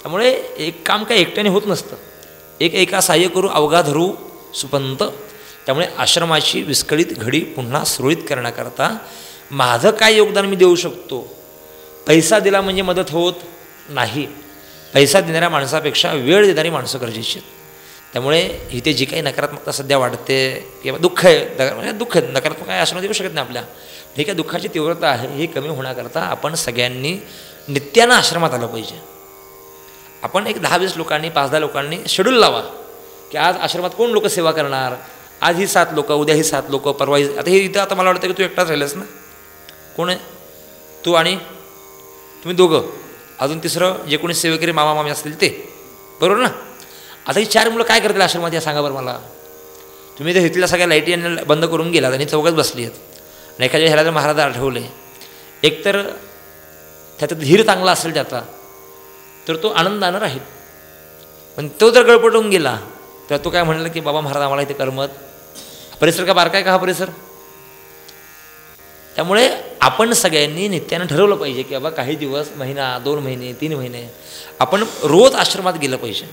त्यामुळे एक काम काय एकट्याने होत नसतं, एका सहाय्य करू अवघा धरू सुपंत. त्यामुळे आश्रमाची विस्कळीत घडी पुन्हा सुरळीत करण्याकरता माझं काय योगदान मी देऊ शकतो. पैसा दिला म्हणजे मदत होत नाही, पैसा देणाऱ्या माणसापेक्षा वेळ देणारी माणसं गरजेची आहेत. त्यामुळे इथे जी काही नकारात्मकता सध्या वाढते किंवा दुःख आहे, म्हणजे दुःख आहे, नकारात्मक काय आश्रमात येऊ शकत नाही आपल्या, ही काय दुःखाची तीव्रता आहे हे कमी होण्याकरता आपण सगळ्यांनी नित्यानं आश्रमात आलं पाहिजे. आपण एक 10-20 लोकांनी 5-10 लोकांनी शेड्यूल लावा की आज आश्रमात कोण लोक सेवा करणार, आज ही 7 लोक, उद्या ही 7 लोक, परवा आता हे इथं आता मला वाटतं की तू एकटाच राहिलंस ना, कोण आहे तू आणि तुम्ही दोघं, अजून तिसरं जे कोणी सेवेकरी मामा मामी असतील ते, बरोबर ना. आता ही 4 मुलं काय करतील आश्रमात या सांगा बरं मला. तुम्ही जर इथल्या सगळ्या लाईटी बंद करून गेलात आणि चौघच बसली आहेत आणि एखाद्या ह्याला जर महाराज आठवले, एकतर त्याचा धीर चांगला असेल त्याचा तर तो आनंदानं राहील, पण तो जर गळपटून गेला तर तो काय म्हणलं की बाबा महाराज आम्हाला इथे करमत, परिसर का बारका आहे का हा परिसर. त्यामुळे आपण सगळ्यांनी नित्यानं ठरवलं पाहिजे की बाबा काही दिवस, महिना, 2 महिने, 3 महिने आपण रोज आश्रमात गेलं पाहिजे.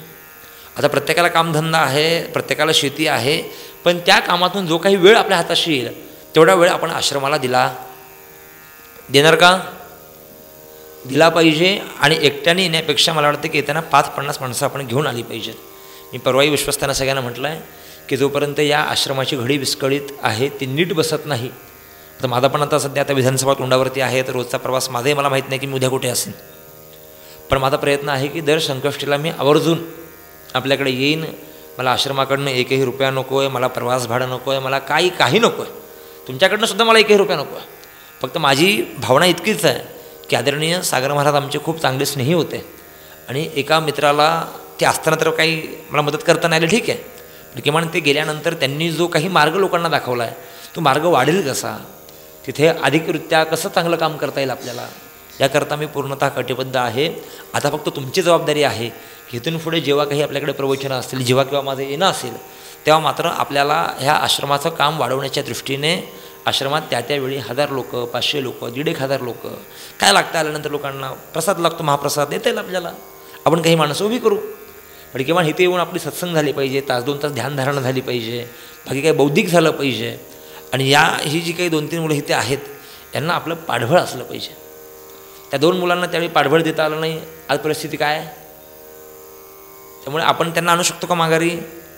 आता प्रत्येकाला कामधंदा आहे, प्रत्येकाला शेती आहे, पण त्या कामातून जो काही वेळ आपल्या हाताशी येईल तेवढा वेळ आपण आश्रमाला देणार का, दिला पाहिजे. आणि एकट्याने येण्यापेक्षा मला वाटतं की येताना 5-50 माणसं आपण घेऊन आली पाहिजेत. मी परवाही विश्वस्तांना सगळ्यांना म्हटलं आहे की जोपर्यंत या आश्रमाची घडी विस्कळीत आहे ती नीट बसत नाही, तर माझा पण आता सध्या आता विधानसभा तोंडावरती आहे, तर रोजचा प्रवास माझाही मला माहीत नाही की मी उद्या कुठे असेल, पण माझा प्रयत्न आहे की दर संकष्टीला मी आवर्जून आपल्याकडे येईन. मला आश्रमाकडनं 1ही रुपया नको आहे, मला प्रवास भाडं नको आहे, मला काही नको आहे, तुमच्याकडनं सुद्धा मला 1ही रुपया नको आहे. फक्त माझी भावना इतकीच आहे की आदरणीय सागर महाराज आमचे खूप चांगले स्नेही होते आणि एका मित्राला ते असताना तर काही मला मदत करता नाही आली, ठीक आहे, पण किमान ते गेल्यानंतर त्यांनी जो काही मार्ग लोकांना दाखवला आहे तो मार्ग वाढेल कसा, तिथे अधिकरित्या कसं चांगलं काम करता येईल आपल्याला, याकरता मी पूर्णतः कटिबद्ध आहे. आता फक्त तुमची जबाबदारी आहे की इथून पुढे जेव्हा काही आपल्याकडे प्रवचनं असतील, जेव्हा किंवा माझं येणं असेल, तेव्हा मात्र आपल्याला ह्या आश्रमाचं काम वाढवण्याच्या दृष्टीने आश्रमात त्यावेळी 1000 लोक, 500 लोक, 1,500 लोक काय लागतं, आल्यानंतर लोकांना प्रसाद लागतो, महाप्रसाद देता येईल आपल्याला, आपण काही माणसं उभी करू. पण किंवा इथे येऊन आपली सत्संग झाली पाहिजे, 1-2 तास ध्यानधारणा झाली पाहिजे, बाकी काही बौद्धिक झालं पाहिजे. आणि ही जी काही 2-3 मुलं इथे आहेत यांना आपलं पाठबळ असलं पाहिजे. त्या 2 मुलांना त्यावेळी पाठबळ देता आलं नाही, आज परिस्थिती काय आहे. त्यामुळे आपण त्यांना आणू शकतो का माघारी,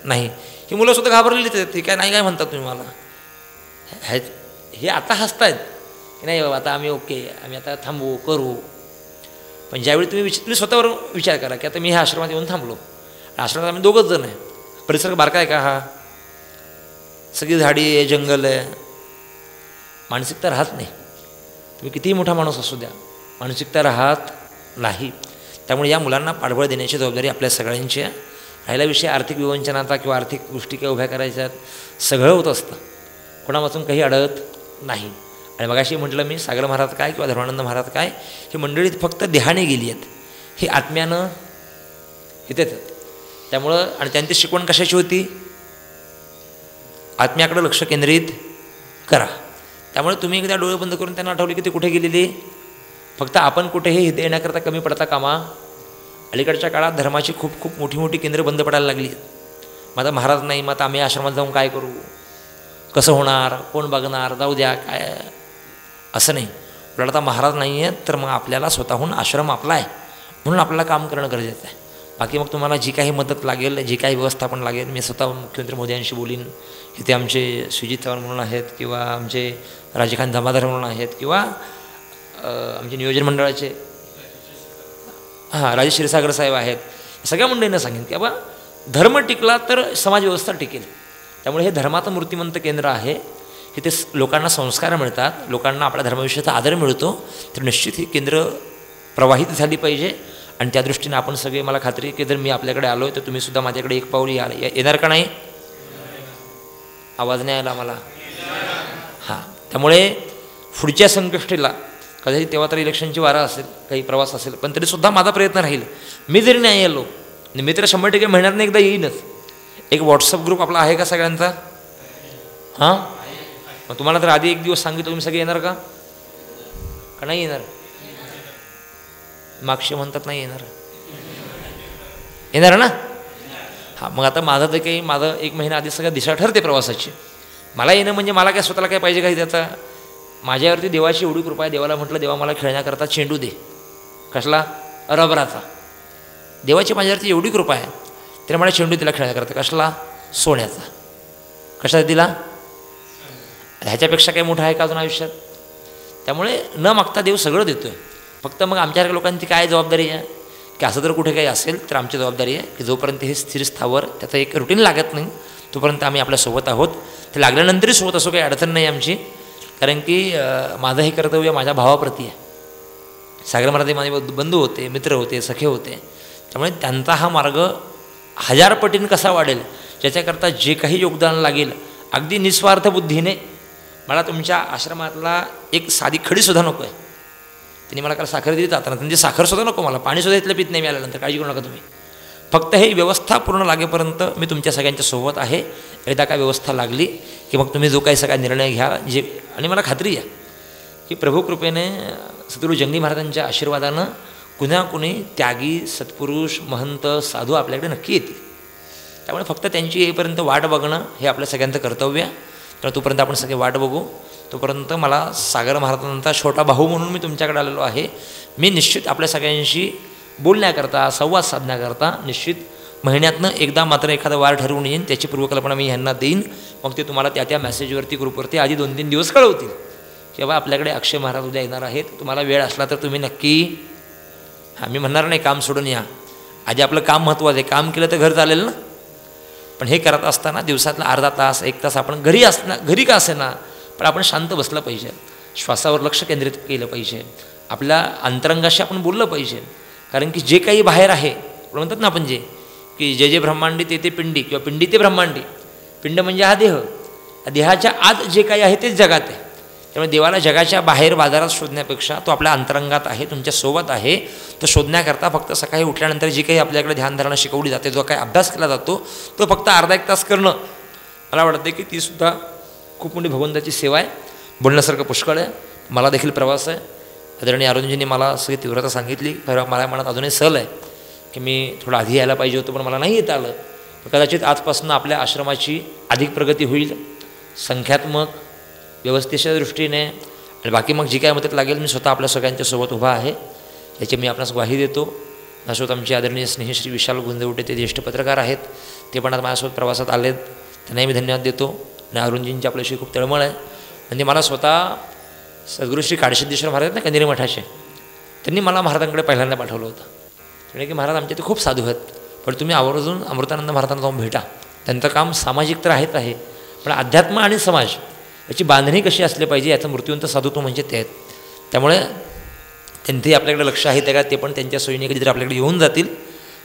नाही. ही मुलंसुद्धा घाबरलेलीच आहेत, ती काय नाही काय म्हणतात तुम्ही मला, हे आता हसतायत, की नाही बाबा आता आम्ही ओके, आम्ही आता थांबू करू. पण ज्यावेळी तुम्ही स्वतःवर विचार करा की आता मी ह्या आश्रमात येऊन थांबलो, आश्रमात आम्ही दोघंच जण आहे, परिसर बारका आहे का हा, सगळी झाडी आहे, जंगल आहे, मानसिकता राहत नाही. तुम्ही कितीही मोठा माणूस असू द्या, मानसिकता राहत नाही. त्यामुळे या मुलांना पाठबळ देण्याची जबाबदारी आपल्या सगळ्यांची आहे. राहिला विषय आर्थिक विवंचनाचा किंवा आर्थिक गोष्टी काय उभ्या करायच्यात, सगळं होत असतं, कोणापासून काही अडत नाही. आणि मगाशी म्हटलं मी, सागर महाराज काय किंवा धर्मानंद महाराज काय, ही मंडळी फक्त देहाने गेली आहेत, ही आत्म्यानं इथे येतात. त्यामुळं आणि त्यांची शिकवण कशाची होती, आत्म्याकडं लक्ष केंद्रित करा. त्यामुळे तुम्ही एकदा डोळे बंद करून त्यांना आठवले की ते कुठे गेलेली, फक्त आपण कुठेही देण्याकरता कमी पडता कामा. अलीकडच्या काळात धर्माची खूप खूप मोठी मोठी केंद्र बंद पडायला लागली. मग आता महाराज नाही, मग आता आम्ही आश्रमात जाऊन काय करू, कसं होणार, कोण बघणार, जाऊ द्या काय, असं नाही. आपल्याला आता महाराज नाही आहेत तर मग आपल्याला स्वतःहून आश्रम आपला आहे म्हणून आपल्याला काम करणं गरजेचं आहे. बाकी मग तुम्हाला जी काही मदत लागेल, जी काही व्यवस्थापन लागेल, मी स्वतः मुख्यमंत्री मोदयांशी बोलीन. इथे आमचे सुजित चव्हाण म्हणून आहेत किंवा आमचे राजखान धमाधर म्हणून आहेत किंवा आमचे नियोजन मंडळाचे राजेश क्षीरसागर साहेब आहेत. सगळ्या मंडळींना सांगेन की बाबा धर्म टिकला तर समाजव्यवस्था टिकेल. त्यामुळे हे धर्माचं मूर्तिमंत केंद्र आहे. इथे लोकांना संस्कार मिळतात, लोकांना आपल्या धर्माविषयीचा आदर मिळतो. तर निश्चित ही केंद्र प्रवाहित झाली पाहिजे. आणि त्या दृष्टीने आपण सगळे, मला खात्री आहे की जर मी आपल्याकडे आलो आहे तर तुम्हीसुद्धा माझ्याकडे एक पाऊल येणार का नाही. आवाज नाही आला मला. हां, त्यामुळे पुढच्या संकष्टीला कदाचित तेव्हा तर इलेक्शनची वारा असेल, काही प्रवास असेल, पण तरीसुद्धा माझा प्रयत्न राहील. मी जरी नाही आलो, मी तर 100% महिन्यातनं एकदा येईनच. एक व्हॉट्सअप ग्रुप आपला आहे का सगळ्यांचा. हां, मग तुम्हाला तर आधी एक दिवस सांगितलं, तुम्ही सगळे येणार का नाही येणार. मागशी म्हणतात नाही येणार, येणार ना. हां, मग आता माझं तर काही, माझं 1 महिना आधी सगळं दिशा ठरते प्रवासाची. मला येणं म्हणजे मला काय स्वतःला काय पाहिजे काही त्याचा. माझ्यावरती देवाची एवढी कृपा आहे. देवाला म्हटलं देवा मला खेळण्याकरता चेंडू दे. कसला, रबराचा. देवाची माझ्यावरती एवढी कृपा आहे, त्याने मला चेंडू दिला खेळण्याकरता. कसला, सोन्याचा. कशात दिला, ह्याच्यापेक्षा काही मोठं आहे का अजून आयुष्यात. त्यामुळे न मागता देव सगळं देतो आहे. फक्त मग आमच्यासारख्या लोकांची काय जबाबदारी आहे की असं जर कुठे काही असेल तर आमची जबाबदारी आहे की जोपर्यंत हे स्थिर स्थावर त्याचं एक रुटीन लागत नाही तोपर्यंत आम्ही आपल्यासोबत आहोत. ते लागल्यानंतरही सोबत असो काही अडचण नाही आमची. कारण की माझं हे कर्तव्य माझ्या भावाप्रती आहे. सागर महाराज माझे बंधू होते, मित्र होते, सखे होते. त्यामुळे त्यांचा हा मार्ग 1000 पटीने कसा वाढेल, ज्याच्याकरता जे काही योगदान लागेल अगदी निस्वार्थ बुद्धीने. मला तुमच्या आश्रमातला एक साधी खडीसुद्धा नको आहे. त्यांनी मला काल साखर दिली जाताना, त्यांची साखरसुद्धा नको मला, पाणीसुद्धा इथलं पित नाही मी आल्यानंतर, काळजी करू नका तुम्ही. फक्त हे व्यवस्था पूर्ण लागेपर्यंत मी तुमच्या सगळ्यांच्या सोबत आहे. एकदा काय व्यवस्था लागली की मग तुम्ही जो काही सगळा निर्णय घ्या जे. आणि मला खात्री आहे की प्रभू कृपेने सद्गुरू जंगली महाराजांच्या आशीर्वादानं कुणा कुणी त्यागी सत्पुरुष महंत साधू आपल्याकडे नक्की येतील. त्यामुळे फक्त त्यांची येईपर्यंत वाट बघणं हे आपल्या सगळ्यांचं कर्तव्य आहे. तर तोपर्यंत आपण सगळे वाट बघू. तोपर्यंत मला सागर महाराजांचा छोटा भाऊ म्हणून मी तुमच्याकडे आलेलो आहे. मी निश्चित आपल्या सगळ्यांशी बोलण्याकरता, संवाद साधण्याकरता निश्चित महिन्यातनं एकदा मात्र एखादा वार ठरवून येईन. त्याची पूर्वकल्पना मी ह्यांना देईन. मग ते तुम्हाला त्या मेसेजवरती ग्रुपवरती आधी 2-3 दिवस कळवतील की बाबा आपल्याकडे अक्षय महाराज उद्या येणार आहेत. तुम्हाला वेळ असला तर तुम्ही नक्की. हां, मी म्हणणार नाही काम सोडून या. आधी आपलं काम महत्त्वाचं आहे. काम केलं तर घर चालेल ना. पण हे करत असताना दिवसातला अर्धा तास 1 तास आपण घरी का असे ना, पण आपण शांत बसलं पाहिजे. श्वासावर लक्ष केंद्रित केलं पाहिजे. आपल्या अंतरंगाशी आपण बोललं पाहिजे. कारण की जे काही बाहेर आहे म्हणतात ना आपण जे की जे ब्रह्मांडी ते पिंडी किंवा पिंडी ते ब्रह्मांडी. पिंड म्हणजे हा देह. देहाच्या आत जे काही आहे तेच जगात आहे. त्यामुळे देवाला जगाच्या बाहेर बाजारात शोधण्यापेक्षा तो आपल्या अंतरंगात आहे, तुमच्यासोबत आहे. तो शोधण्याकरता फक्त सकाळी उठल्यानंतर जी काही आपल्याकडे ध्यानधारणा शिकवली जाते, जो काही अभ्यास केला जातो तो फक्त अर्धा-1 तास करणं, मला वाटतं की तीसुद्धा खूप मोठी भगवंताची सेवा आहे. बोलण्यासारखं पुष्कळ आहे. मला देखील प्रवास आहे. आदरणीय अरुणजींनी मला सगळी तीव्रता सांगितली. खरं मला मनात अजूनही सल आहे की मी थोडं आधी यायला पाहिजे होतं पण मला नाही येता आलं. कदाचित आजपासून आपल्या आश्रमाची अधिक प्रगती होईल संख्यात्मक व्यवस्थेच्या दृष्टीने. आणि बाकी मग जी काय मदत लागेल मी स्वतः आपल्या सगळ्यांच्या सोबत उभा आहे याची मी आपणास ग्वाही देतो. माझ्यासोबत आमचे आदरणीय स्नेहश्री विशाल गुंजवटे ते ज्येष्ठ पत्रकार आहेत. ते पण आज माझ्यासोबत प्रवासात आलेत. त्यांनाही मी धन्यवाद देतो. आणि अरुणजींची आपल्याशी खूप तळमळ आहे. म्हणजे मला स्वतः सद्गुरू श्री काडसिद्धेश्वर महाराज आहेत ना कंदिरी मठाचे, त्यांनी मला महाराजांकडे पहिल्यांदा पाठवलं होतं. म्हणजे की महाराज आमच्या ते खूप साधू आहेत, पण तुम्ही आवर्जून अमृतानंद महाराजांना जाऊन भेटा. त्यांचं काम सामाजिक तर आहेच आहे, पण अध्यात्म आणि समाज याची बांधणी कशी असली पाहिजे याचं मूर्तिवंत साधुत्व म्हणजे ते आहेत. त्यामुळे त्यांचंही आपल्याकडे लक्ष आहे त्या ते पण त्यांच्या सोयीने कधीतरी आपल्याकडे येऊन जातील.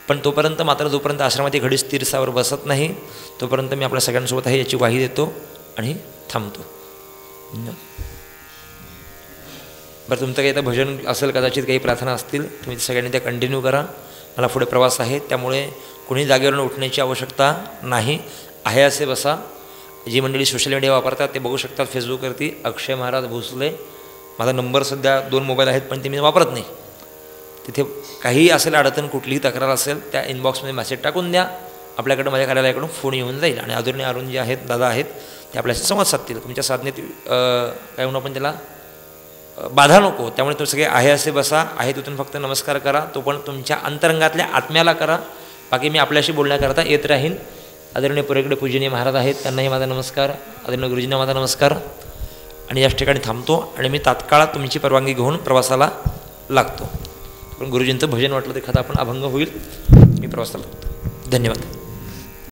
पण तोपर्यंत मात्र जोपर्यंत आश्रमात घडी स्थिरसावर बसत नाही तोपर्यंत मी आपल्या सगळ्यांसोबत आहे याची ग्वाही देतो आणि थांबतो. बरं, तुमचं काही आता भजन असेल, कदाचित काही प्रार्थना असतील, तुम्ही सगळ्यांनी त्या कंटिन्यू करा. मला पुढे प्रवास आहे, त्यामुळे कोणी जागेवरून उठण्याची आवश्यकता नाही. आहे असे बसा. जी मंडळी सोशल मीडिया वापरतात ते बघू शकतात फेसबुकवरती अक्षय महाराज भोसले. माझा नंबर सध्या 2 मोबाईल आहेत पण ते मी वापरत नाही. तिथे काही असेल अडचण, कुठलीही तक्रार असेल त्या इनबॉक्समध्ये मेसेज टाकून द्या. आपल्याकडं माझ्या कार्यालयाकडून फोन येऊन जाईल आणि आदरणीय अरुण जे आहेत दादा आहेत ते आपल्याशी संवाद साधतील. तुमच्या साधनेत काय म्हणून आपण त्याला बाधा नको. त्यामुळे तुम्ही सगळे आहे असे बसा. आहे तिथून फक्त नमस्कार करा, तो पण तुमच्या अंतरंगातल्या आत्म्याला करा. बाकी मी आपल्याशी बोलण्याकरता येत राहीन. आदरणीय पुरेकडे पूजनीय महाराज आहेत, त्यांनाही माझा नमस्कार. आदरणीय गुरुजींना माझा नमस्कार. आणि याच ठिकाणी थांबतो आणि मी तात्काळ तुमची परवानगी घेऊन प्रवासाला लागतो. पण गुरुजींचं भजन वाटलं तर एखादा आपण अभंग होईल, मी प्रवासाला लागतो. धन्यवाद.